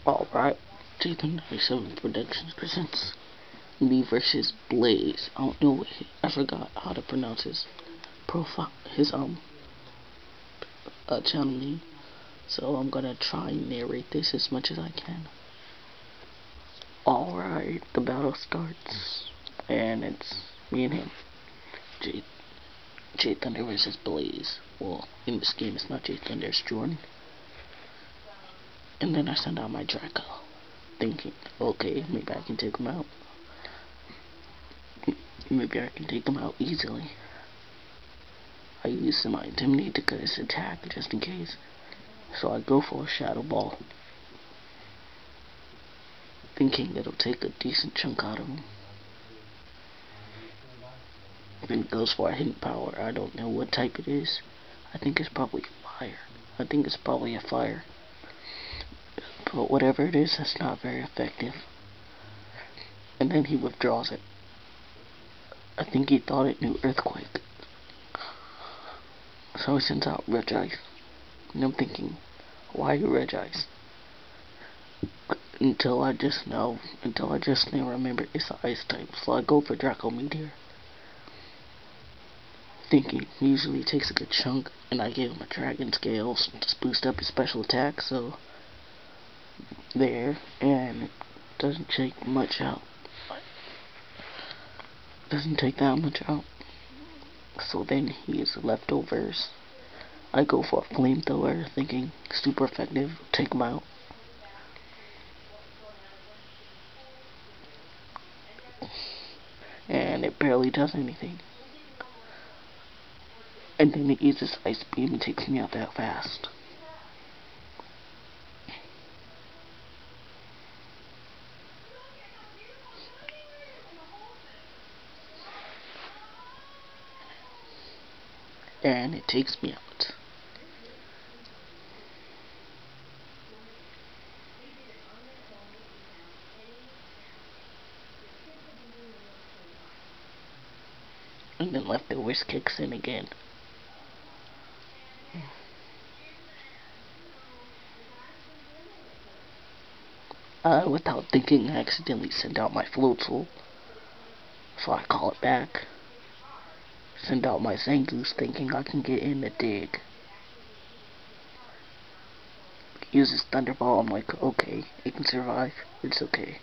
Alright, jthunder97 Productions presents me versus Blaze. I don't know, I forgot how to pronounce his profile, his channel name. So I'm gonna try and narrate this as much as I can. Alright, the battle starts, and it's me and him. jthunder versus Blaze. Well, in this game it's not jthunder, it's Jordan. And then I send out my Draco, thinking, okay, maybe I can take him out. Maybe I can take him out easily. I use my Intimidate to cut his attack just in case. So I go for a Shadow Ball, thinking it'll take a decent chunk out of him. Then it goes for a Hidden Power. I don't know what type it is. I think it's probably fire. I think it's probably a fire. But whatever it is, that's not very effective. And then he withdraws it. I think he thought it knew Earthquake. So he sends out Regice. And I'm thinking, why Regice? Until I just now remember it's an ice type. So I go for Draco Meteor, thinking he usually takes a good chunk, and I gave him a Dragon Scales to boost up his special attack, so there, and it doesn't take much out. Doesn't take that much out. So then he is leftovers. I go for a Flamethrower, thinking super effective, take him out. And it barely does anything. And then it uses Ice Beam and takes me out that fast. And it takes me out. And then leftovers kicks in again. Without thinking, I accidentally sent out my Floatzel. So I call it back. Send out my Zangoose, thinking I can get in the dig. Uses Thunderball, I'm like, okay, it can survive, it's okay.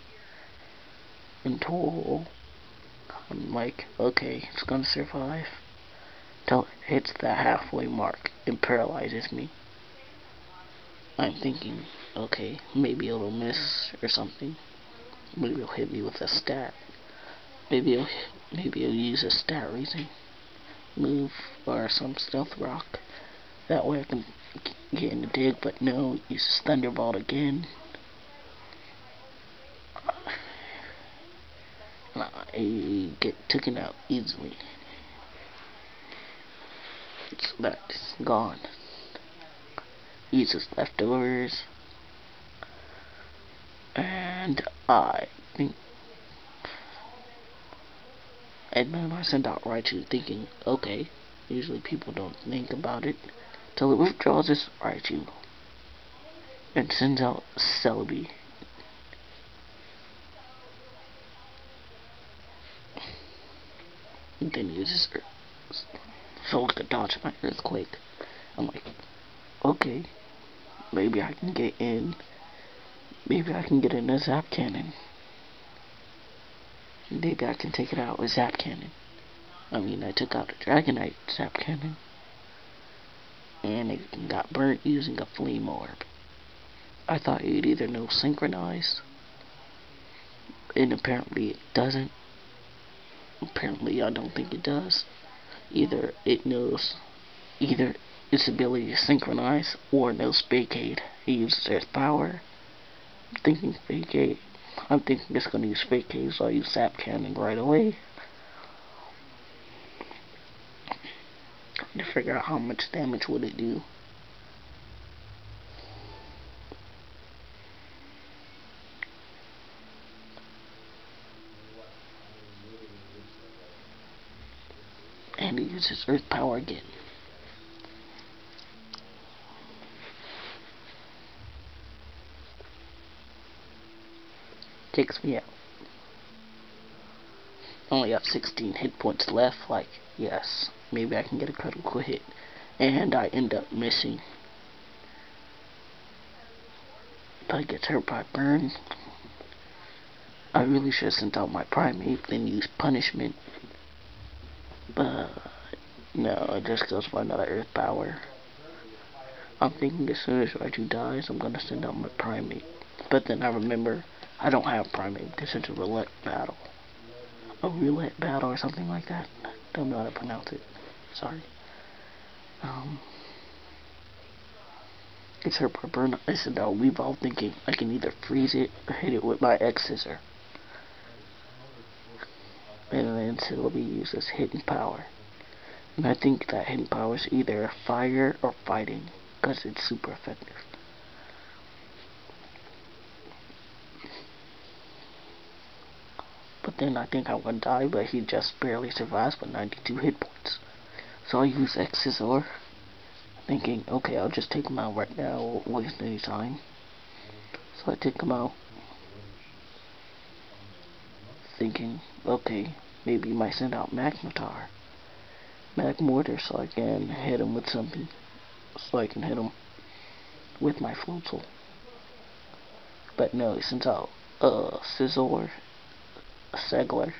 Until I'm like, okay, it's gonna survive. Till it hits the halfway mark and paralyzes me. I'm thinking, okay, maybe it'll miss or something. Maybe it'll hit me with a stat. Maybe it'll use a stat raising move or some stealth rock. That way I can get in the dig, but no, it uses Thunderbolt again. I get taken out easily. So that's gone. Uses leftovers. And I think, and then I send out Raichu thinking, okay, usually people don't think about it, till it withdraws this Raichu and sends out Celebi. And then uses so I could dodge my Earthquake. I'm like, okay, maybe I can get in. Maybe I can get in a Zap Cannon. Maybe I can take it out with Zap Cannon. I mean, I took out a Dragonite Zap Cannon, and it got burnt using a Flame Orb. I thought it'd either know Synchronize, and apparently it doesn't. Apparently I don't think it does. Either it knows its ability to Synchronize, or knows Vacate. It uses Earth Power. I'm thinking Vacate. I'm thinking it's gonna use Vacate, so I use Zap Cannon right away. To figure out how much damage would it do. And it uses Earth Power again. Takes me out. Only have 16 hit points left. Like, yes, maybe I can get a critical hit. And I end up missing. But I get hurt by burn. I really should have sent out my primate, then used punishment. But no, it just goes for another earth power. I'm thinking as soon as Raichu dies, I'm gonna send out my primate. But then I remember I don't have primate because it's a roulette battle. A roulette battle or something like that. Don't know how to pronounce it. Sorry. It's hurt by burn. I said I'll leave all thinking I can either freeze it or hit it with my X scissor. And then it'll be used as hidden power. And I think that hidden power is either fire or fighting, because it's super effective. But then I think I would die, but he just barely survives with 92 hit points. So I use X scissor, thinking, okay, I'll just take him out right now, won't waste any time. So I take him out, thinking, okay, maybe you might send out Magnetar. Mortar, so I can hit him with something. So I can hit him with my Floatzel. But no, he sends out Scizor, a Segler,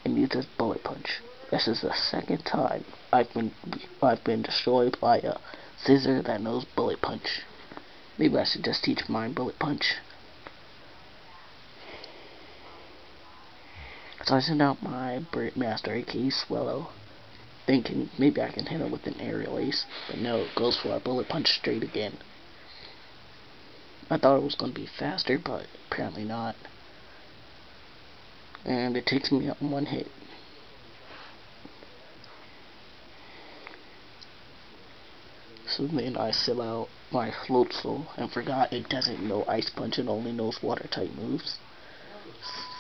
and uses Bullet Punch. This is the second time I've been destroyed by a Scizor that knows Bullet Punch. Maybe I should just teach mine Bullet Punch. So I send out my Master aka Swellow, thinking maybe I can hit him with an Aerial Ace, but no, it goes for a Bullet Punch straight again. I thought it was going to be faster, but apparently not. And it takes me out in one hit. So then I sell out my Floatzel and forgot it doesn't know Ice Punch, it only knows Water type moves.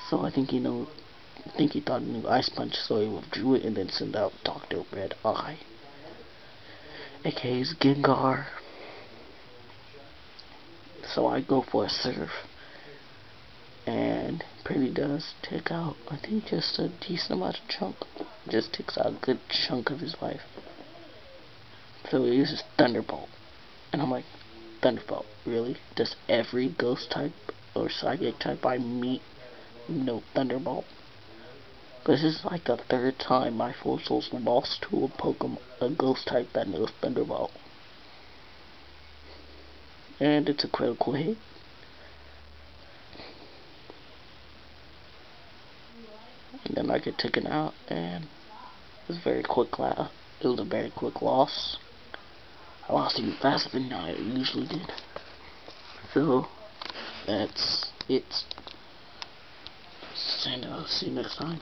So I think he thought it knew Ice Punch, so he withdrew it and then sent out Dr. Red Eye, aka Gengar. So I go for a Surf, and pretty does take out, I think, just a decent amount of chunk. Just takes out a good chunk of his life. So he uses Thunderbolt, and I'm like, Thunderbolt, really? Does every ghost type or psychic type I meet know Thunderbolt? Because this is like the third time my Floatzel's lost to a ghost type that knows Thunderbolt. And it's a critical hit. And then I get taken out, and it was a very quick loss. I lost even faster than I usually did. So that's it. And I'll see you next time.